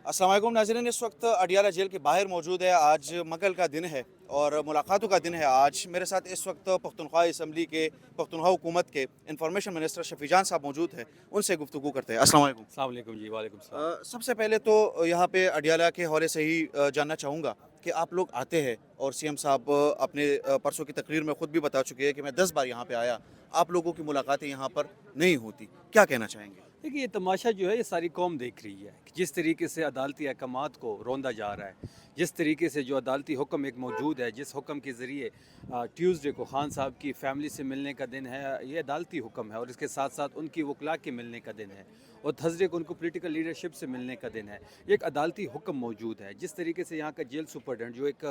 अस्सलाम वालेकुम नाज़रीन, इस वक्त अडियाला जेल के बाहर मौजूद है। आज मगल का दिन है और मुलाकातों का दिन है। आज मेरे साथ इस वक्त पख्तूनख्वा असम्बली के पख्तूनख्वा हुकूमत के इंफॉर्मेशन मिनिस्टर शफीजान साहब मौजूद हैं। उनसे गुफ्तगू करते हैं। अस्सलाम वालेकुम। अस्सलाम वालेकुम जी। वालेकुम सलाम। सबसे पहले तो यहाँ पे अडियाला के हवाले से ही जानना चाहूँगा कि आप लोग आते हैं और सीएम साहब अपने परसों की तकरीर में ख़ुद भी बता चुके हैं कि मैं 10 बार यहाँ पे आया, आप लोगों की मुलाकातें यहाँ पर नहीं होती। क्या कहना चाहेंगे? देखिए, ये तमाशा जो है ये सारी कौम देख रही है कि जिस तरीके से अदालती अहकामात को रौंदा जा रहा है, जिस तरीके से जो अदालती हुक्म एक मौजूद है, जिस हुक्म के ज़रिए ट्यूसडे को खान साहब की फैमिली से मिलने का दिन है, ये अदालती हुक्म है और इसके साथ साथ उनकी वकला के मिलने का दिन है और थर्सडे को उनको पॉलिटिकल लीडरशिप से मिलने का दिन है। ये एक अदालती हुक्म मौजूद है। जिस तरीके से यहाँ का जेल सुपरडेंट जो एक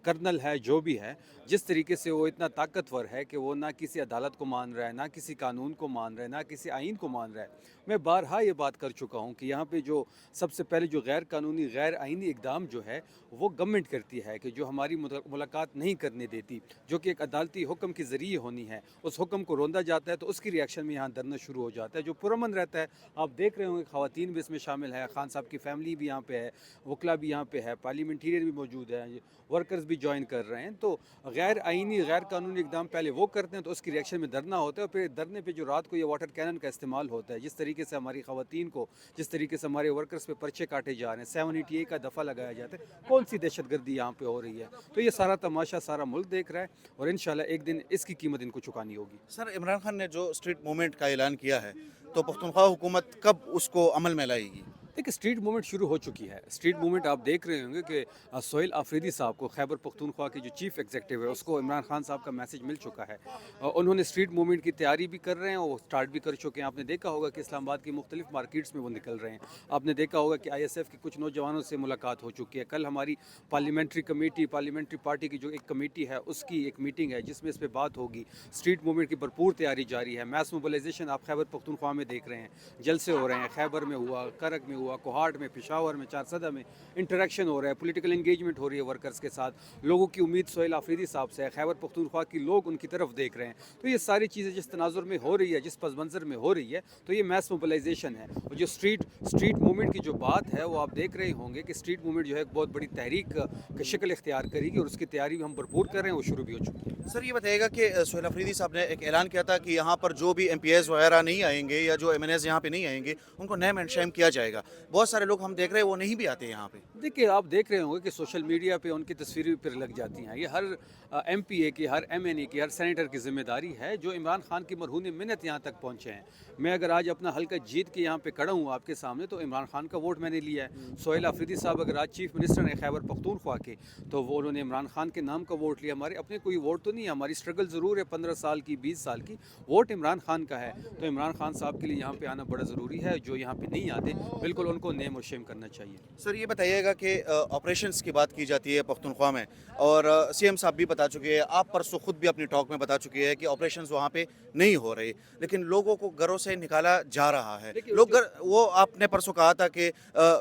कर्नल है, जो भी है, जिस तरीके से वो इतना ताकतवर है कि वो ना किसी अदालत को मान रहा है, ना किसी कानून को मान रहा है, ना किसी आइन को मान रहा है। मैं बारहा ये बात कर चुका हूँ कि यहाँ पे जो सबसे पहले जो गैर कानूनी गैर आइनी इकदाम जो है वो गवर्नमेंट करती है कि जो हमारी मुलाकात नहीं करने देती, जो कि एक अदालती हुक्म के ज़रिए होनी है, उस हुक्म को रोंदा जाता है तो उसकी रिएक्शन में यहाँ धरना शुरू हो जाता है जो पुरअमन रहता है। आप देख रहे होंगे ख़वातीन भी इसमें शामिल है, खान साहब की फैमिली भी यहाँ पे है, वकला भी यहाँ पे है, पार्लियामेंटेरियन भी मौजूद है, वर्कर्स भी ज्वाइन कर रहे हैं। तो गैर आइनी गैर कानूनी इकदाम पहले वो करते हैं तो उसकी रिएक्शन में धरना होता है और फिर धरने पे जो रात को ये वाटर कैनन का इस्तेमाल होता है। जिस तरीके से हमारी ख़वातीन को, जिस तरीके से हमारे वर्कर्स पे पर्चे काटे जा रहे हैं, 788 का दफ़ा लगाया जाता है, कौन सी दहशतगर्दी यहाँ पे हो रही है। तो ये सारा तमाशा सारा मुल्क देख रहा है और इंशाल्लाह एक दिन इसकी कीमत इनको चुकानी होगी। सर, इमरान खान ने जो स्ट्रीट मूवमेंट का ऐलान किया है, तो पख्तूनख्वा हुकूमत कब उसको अमल में लाएगी? देखिए, स्ट्रीट मूवमेंट शुरू हो चुकी है। स्ट्रीट मूवमेंट आप देख रहे होंगे कि सोहेल आफरीदी साहब को, खैबर पख्तूनख्वा के जो चीफ एग्जीक्यूटिव है, उसको इमरान खान साहब का मैसेज मिल चुका है। उन्होंने स्ट्रीट मूवमेंट की तैयारी भी कर रहे हैं और स्टार्ट भी कर चुके हैं। आपने देखा होगा कि इस्लामाबाद की मुख्तलिफ मार्केट्स में वो निकल रहे हैं। आपने देखा होगा कि ISF की कुछ नौजवानों से मुलाकात हो चुकी है। कल हमारी पार्लियामेंट्री पार्टी की जो एक कमेटी है उसकी एक मीटिंग है जिसमें इस पर बात होगी। स्ट्रीट मूवमेंट की भरपूर तैयारी जारी है। मैस मोबिलाइजेशन आप खैबर पख्तूनख्वा में देख रहे हैं, जलसे हो रहे हैं। खैबर में हुआ, करक में हुआ, कोहाट में, पेशावर में, चारसदा में इंटरेक्शन हो रहा है, पॉलिटिकल एंगेजमेंट हो रही है वर्कर्स के साथ। लोगों की उम्मीद सोहेल आफरीदी साहब से है, खैबर पख्तूनख्वा की लोग उनकी तरफ देख रहे हैं। तो ये सारी चीज़ें जिस तनाजुर में हो रही है, जिस पस मंज़र में हो रही है, तो ये मैस मोबिलाइजेशन है। और जो स्ट्रीट मूवमेंट की जो बात है वो आप देख रहे होंगे कि स्ट्रीट मूवमेंट जो है एक बहुत बड़ी तहरीक की शक्ल इख्तियार करेगी और उसकी तैयारी हम भरपूर कर रहे हैं, वो शुरू भी हो चुकी है। सर, ये बताइएगा कि सोहेल अफरीदी साहब ने एक ऐलान किया था कि यहाँ पर जो भी MPs वगैरह नहीं आएंगे या जो MNAs यहाँ पे नहीं आएंगे उनको नेम एंड शेम किया जाएगा। बहुत सारे लोग हम देख रहे हैं वो नहीं भी आते यहाँ पे। देखिए, आप देख रहे होंगे कि सोशल मीडिया पे उनकी तस्वीरें फिर लग जाती हैं। ये हर MPA की, हर MNA की, हर सेनेटर की जिम्मेदारी है जो इमरान खान की मरहून मिन्नत यहाँ तक पहुँचे हैं। मैं अगर आज अपना हल्का जीत के यहाँ पे खड़ा हूँ आपके सामने तो इमरान खान का वोट मैंने लिया है। सोहेल आफरीदी साहब अगर आज चीफ मिनिस्टर हैं खैबर पख्तूनख्वा के तो वो उन्होंने इमरान खान के नाम का वोट लिया। हमारे अपने कोई वोट तो नहीं है, हमारी स्ट्रगल ज़रूर है 15 साल की, 20 साल की। वोट इमरान खान का है तो इमरान खान साहब के लिए यहाँ पे आना बड़ा ज़रूरी है। जो यहाँ पे नहीं आते बिल्कुल उनको नेम और शेम करना चाहिए। सर, ये बताइएगा कि ऑपरेशंस की बात की जाती है पख्तूनख्वा में और CM साहब भी बता चुके हैं, आप परसों खुद भी अपनी टॉक में बता चुके हैं कि ऑपरेशंस वहाँ पे नहीं हो रहे, लेकिन लोगों को घरों से निकाला जा रहा है। लोग वो आपने परसों कहा था कि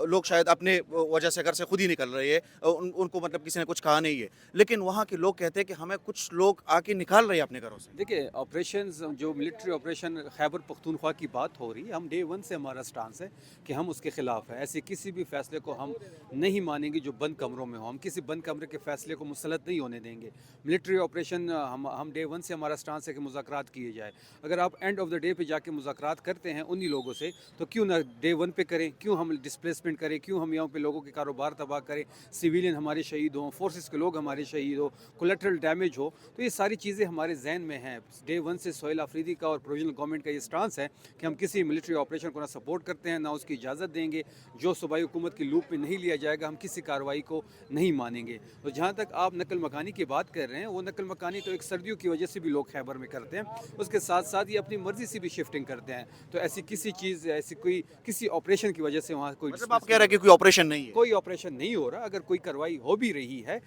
लोग शायद अपने वजह से घर से खुद ही निकल रहे हैं, उनको मतलब किसी ने कुछ कहा नहीं है, लेकिन वहाँ के लोग कहते हैं कि हमें कुछ लोग आके निकाल रहे हैं अपने घरों से। देखिए, ऑपरेशंस जो मिलिट्री ऑपरेशन खैबर पख्तूनख्वा की बात हो रही है, हम डे 1 से हमारा स्टांस है कि हम उसके ख़िलाफ़ है। ऐसे किसी भी फैसले को हम नहीं मानेंगे जो बंद कमरों में हो। हम किसी बंद कमरे के फैसले को मुसलत नहीं होने देंगे। मिलिट्री ऑपरेशन हम डे 1 से हमारा स्टांस है कि मुज़ाकरात किए जाए। अगर आप एंड ऑफ द डे पे जाके मुज़ाकरात करते हैं उन्हीं लोगों से तो क्यों ना डे 1 पे करें, क्यों हम डिस्प्लेसमेंट करें, क्यों हम यहाँ पे लोगों के कारोबार तबाह करें, सिविलियन हमारे शहीद हों, फोर्सेस के लोग हमारे शहीद हो, कोलेटरल डैमेज हो। तो ये सारी चीज़ें हमारे जहन में हैं। डे 1 से सोहेल आफरीदी का और प्रोविजनल गवर्नमेंट का ये स्टांस है कि हम किसी मिलिट्री ऑपरेशन को ना सपोर्ट करते हैं, ना उसकी इजाज़त देंगे। जो सूबाई हुकूमत की लूप में नहीं लिया जाएगा हम किसी कार्रवाई को नहीं मानेंगे। तो जहाँ तक आप नकल मकानी की बात कर रहे हैं, वो नकल मकानी तो एक सर्दियों की वजह से भी लोग खैबर में करते हैं, उसके साथ साथ ये अपनी मर्जी से भी शिफ्टिंग करते हैं। तो ऐसी किसी चीज़, ऐसी कोई किसी ऑपरेशन की वजह से वहाँ कोई मतलब आप कह रहे हैं कि कोई ऑपरेशन नहीं है? कोई ऑपरेशन नहीं हो रहा। अगर कोई कार्रवाई हो भी रही है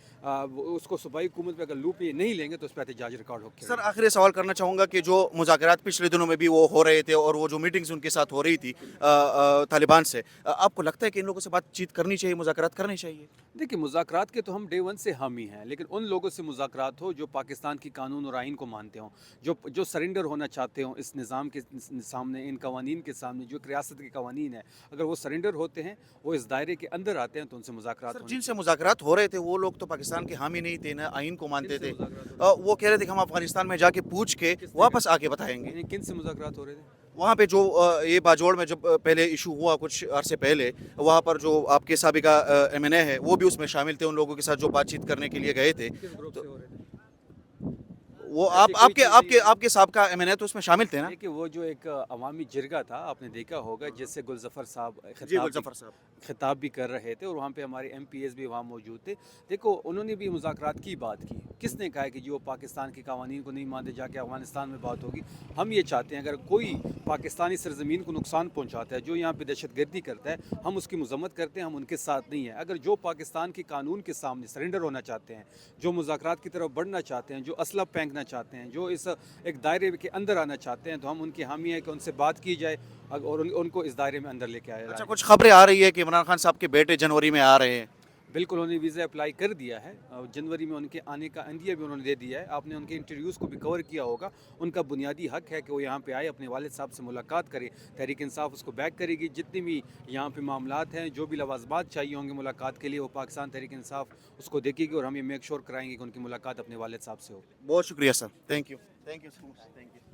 उसको सूबाई हुकूमत पे अगर लूप में नहीं लेंगे तो उस पर एहतजाज रिकॉर्ड हो। सर, आखिरी सवाल करना चाहूँगा कि जो मुज़ाकरात पिछले दिनों में भी वो हो रहे थे और वो जो मीटिंग्स उनके साथ हो रही थी तालिबान से, से, आपको लगता है कि इन लोगों से बातचीत करनी चाहिए, मुज़ाकरात करनी चाहिए? देखिए, मुज़ाकरात के तो हम डे वन से हामी हैं, लेकिन उन लोगों से मुज़ाकरात हो जो पाकिस्तान की कानून और आइन को मानते हों, जो सरेंडर होना चाहते हों इस निज़ाम के सामने, इन कवानीन के सामने, जो एक रियासत के कवानीन है, अगर वो सरेंडर होते हैं, वो इस दायरे के अंदर आते हैं, तो उनसे मुज़ाकरात सर, होने जिनसे चाहिए। मुज़ाकरात हो रहे थे वो लोग तो पाकिस्तान के हामी नहीं थे, ना आइन को मानते किनसे थे। मुज़ाकरात हो वो कह रहे थे कि हम अफ़गानिस्तान में जाके पूछ के किसने वापस कहा? आके बताएँगे। यानी किन से मुज़ाकरात हो रहे थे? वहाँ पे जो ये बाजोड़ में जब पहले इशू हुआ कुछ अरसे पहले, वहाँ पर जो आपके साबिका एमएनए है वो भी उसमें शामिल थे, उन लोगों के साथ जो बातचीत करने के लिए गए थे। किस ग्रुप तो से हो रहे थे? वो ऐसी कोई आपके चीज़ नहीं आपके है। आपके साबिका एमएनए तो उसमें शामिल थे ना? देखिए, वो जो एक अवामी जिरगा था, आपने देखा होगा, जिससे गुलज़फ़र साहब जी, गुलज़फ़र साहब। खिताब भी कर रहे थे, और वहाँ पे हमारे एमपीएस भी वहाँ मौजूद थे। देखो, उन्होंने भी मुज़ाकरात की बात की। किसने कहा है कि जो पाकिस्तान के कवानीन को नहीं मानते जाके अफ़गानिस्तान में बात होगी? हम ये चाहते हैं, अगर कोई पाकिस्तानी सरज़मीन को नुकसान पहुँचाता है, जो यहाँ पे दहशतगर्दी करता है, हम उसकी मज़म्मत करते हैं, हम उनके साथ नहीं हैं। अगर जो पाकिस्तान के कानून के सामने सरेंडर होना चाहते हैं, जो मुज़ाकरात की तरफ बढ़ना चाहते हैं, जो असला फेंकना चाहते हैं, जो इस एक दायरे के अंदर आना चाहते हैं, तो हम उनकी हामी हैं कि उनसे बात की जाए और उनको इस दायरे में अंदर लेके आया अच्छा, जाए। कुछ खबरें आ रही है कि इमरान खान साहब के बेटे जनवरी में आ रहे हैं। बिल्कुल, उन्होंने वीज़ा अप्लाई कर दिया है, जनवरी में उनके आने का इंडिया भी उन्होंने दे दिया है। आपने उनके इंटरव्यूज़ को भी कवर किया होगा। उनका बुनियादी हक है कि वो यहाँ पे आए, अपने वालिद साहब से मुलाकात करें। तहरीक इंसाफ उसको बैक करेगी। जितनी भी यहाँ पे मामलात हैं, जो भी लवाज़मात चाहिए होंगे मुलाकात के लिए, वो पाकिस्तान तहरीक इंसाफ उसको देखेगी, और हम ये मेक श्योर कराएंगे कि उनकी मुलाकात अपने वालिद साहब से हो। बहुत शुक्रिया sir, thank you so much, thank you.